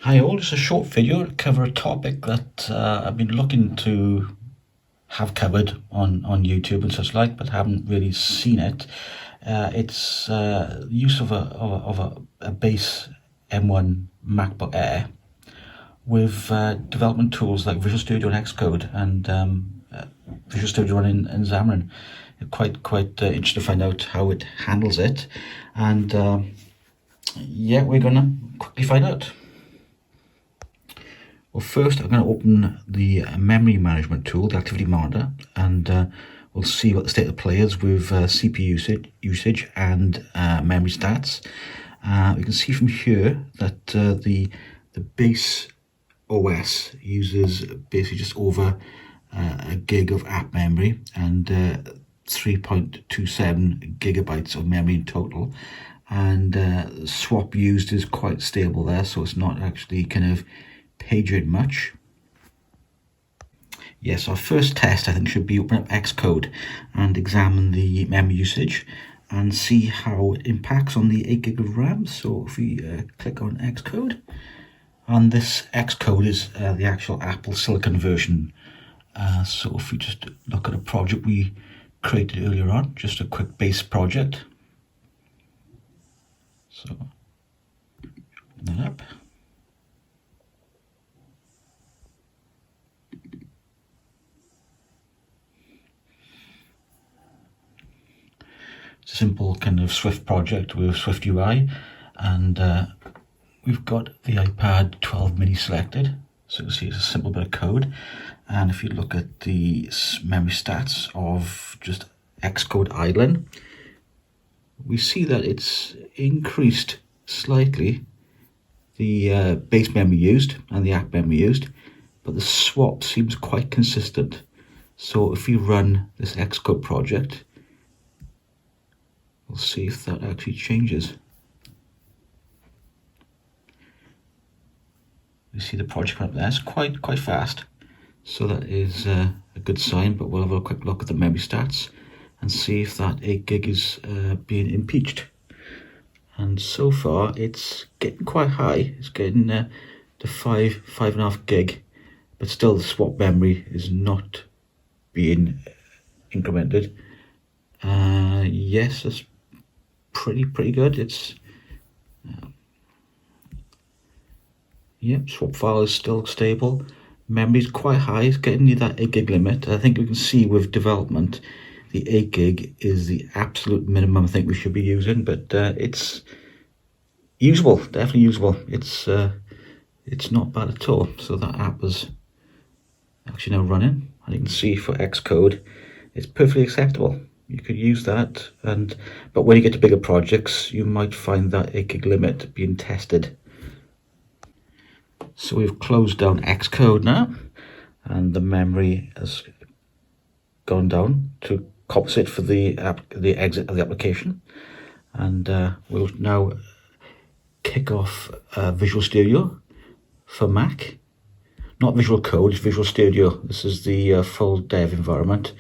Hi all, just a short video to cover a topic that I've been looking to have covered on YouTube and such like, but haven't really seen it. It's use of a base M1 MacBook Air with development tools like Visual Studio and Xcode and Visual Studio running in Xamarin. Quite interested to find out how it handles it, and yeah, we're gonna quickly find out. Well, first I'm going to open the memory management tool, the activity monitor, and we'll see what the state of play is with CPU usage and memory stats. We can see from here that the base OS uses basically just over a gig of app memory and 3.27 gigabytes of memory in total. And swap used is quite stable there, so it's not actually kind of paging much. Yes, our first test I think should be open up Xcode and examine the memory usage and see how it impacts on the 8 gig of RAM. So if we click on Xcode, and this Xcode is the actual Apple Silicon version. So if we just look at a project we created earlier on, just a quick base project. So open that up. It's a simple kind of Swift project with Swift UI, and we've got the iPad 12 mini selected, so you see it's a simple bit of code. And if you look at the memory stats of just Xcode idling, we see that it's increased slightly the base memory used and the app memory used, but the swap seems quite consistent. So if we run this Xcode project, we'll see if that actually changes. You see the project up there, it's quite fast, so that is a good sign. But we'll have a quick look at the memory stats and see if that 8 gig is being impeached. And so far it's getting quite high, it's getting to 5.5 gig, but still the swap memory is not being incremented. Yes, that's pretty good. It's yep, swap file is still stable. Memory is quite high, it's getting near that 8 gig limit. I think we can see with development the 8 gig is the absolute minimum I think we should be using, but it's usable, definitely usable. It's not bad at all. So that app is actually now running, and you can see for Xcode it's perfectly acceptable. You could use that, but when you get to bigger projects you might find that 8 gig limit being tested. So we've closed down Xcode now, and the memory has gone down to compensate for the exit of the application, and we'll now kick off Visual Studio for Mac. Not Visual Code, it's Visual Studio. This is the full dev environment,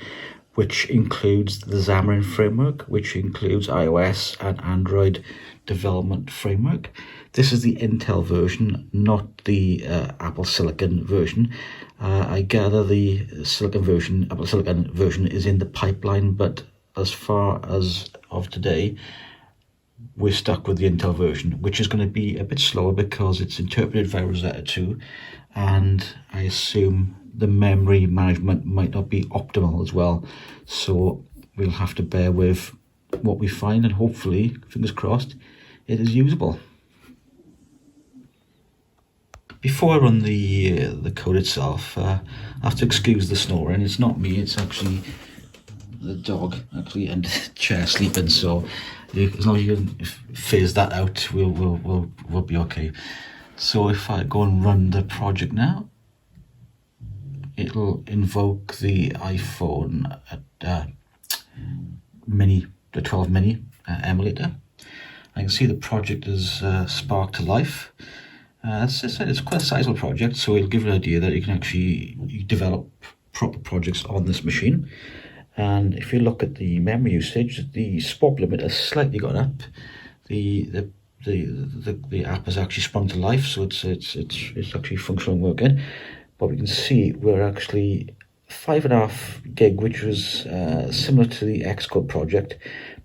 which includes the Xamarin framework, which includes iOS and Android development framework. This is the Intel version, not the Apple Silicon version. I gather the Apple Silicon version is in the pipeline, but as far as of today, we're stuck with the Intel version, which is going to be a bit slower because it's interpreted via Rosetta 2, and I assume the memory management might not be optimal as well. So we'll have to bear with what we find, and hopefully, fingers crossed, it is usable. Before I run the code itself, I have to excuse the snoring. It's not me, it's actually the dog actually and the chair sleeping. So as long as you can phase that out, we'll be okay. So if I go and run the project now, it'll invoke the iPhone mini, the 12 mini emulator. I can see the project is sparked to life. It's quite a sizable project, so it'll give you an idea that you can actually develop proper projects on this machine. And if you look at the memory usage, the swap limit has slightly gone up. The the app has actually sprung to life, so it's actually functional and working. But we can see we're actually 5.5 gig, which was similar to the Xcode project,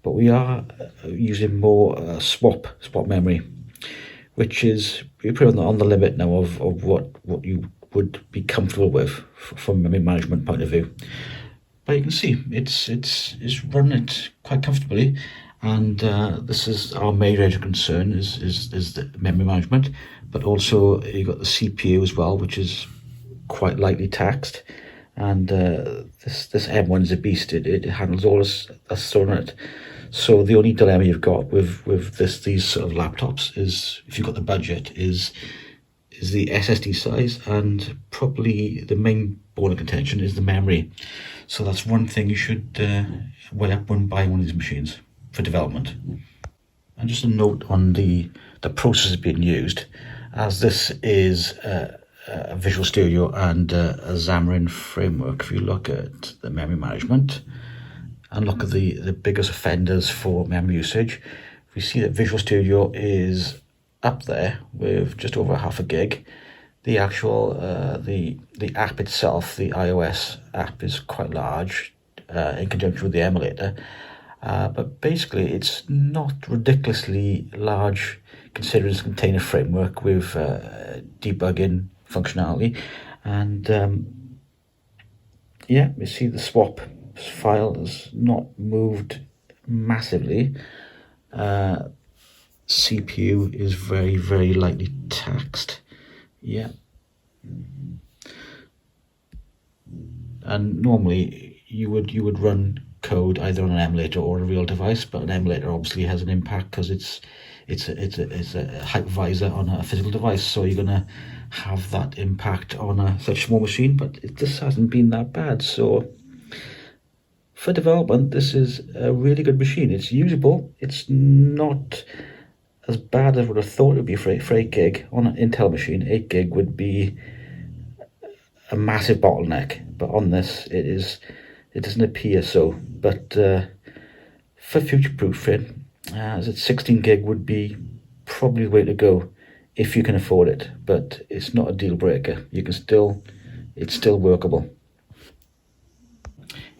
but we are using more swap memory, which is pretty on the limit now of what you would be comfortable with from a memory management point of view. But you can see it's running it quite comfortably, and this is our major area of concern is the memory management, but also you've got the CPU as well, which is quite lightly taxed, and this M1 is a beast. It handles all that's thrown at it. So the only dilemma you've got with these sort of laptops is, if you've got the budget, is the SSD size, and probably the main bone of contention is the memory. So that's one thing you should weigh up when buying one of these machines for development. And just a note on the processor being used, as this is a Visual Studio and a Xamarin framework. If you look at the memory management and look at the biggest offenders for memory usage, we see that Visual Studio is up there with just over 0.5 gig. The actual the app itself, the iOS app, is quite large in conjunction with the emulator, but basically it's not ridiculously large considering it's a container framework with debugging functionality. And yeah, you see the swap file has not moved massively. CPU is very, very lightly taxed. Yeah. And normally you would run code either on an emulator or a real device, but an emulator obviously has an impact because it's a hypervisor on a physical device, so you're gonna have that impact on such a small machine. But this hasn't been that bad, so for development this is a really good machine. It's usable. It's not as bad as I would have thought it would be for 8 gig. On an Intel machine, 8 gig would be a massive bottleneck, but on this it doesn't appear so. But for future-proofing, as it's 16 gig would be probably the way to go if you can afford it, but it's not a deal breaker. It's still workable.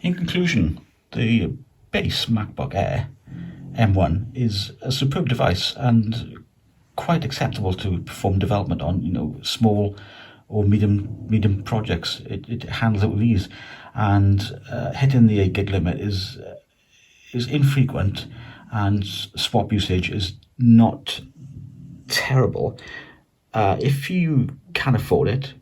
In conclusion, the base MacBook Air M1 is a superb device and quite acceptable to perform development on, small or medium projects. It handles it with ease, and hitting the 8 gig limit is infrequent, and swap usage is not terrible. If you can afford it,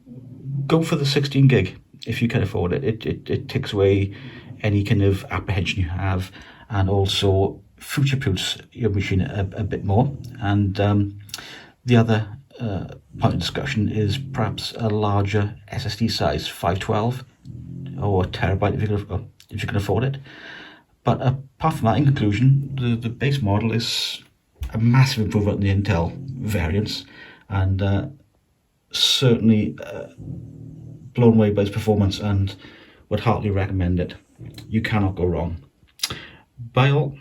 go for the 16 gig. If you can afford it, it takes away any kind of apprehension you have, and also future-proofs your machine a bit more. And the other point of discussion is perhaps a larger SSD size, 512 or a terabyte if you can afford it. But apart from that, in conclusion, the base model is a massive improvement in the Intel variants, and certainly blown away by its performance, and would heartily recommend it. You cannot go wrong. Bye all.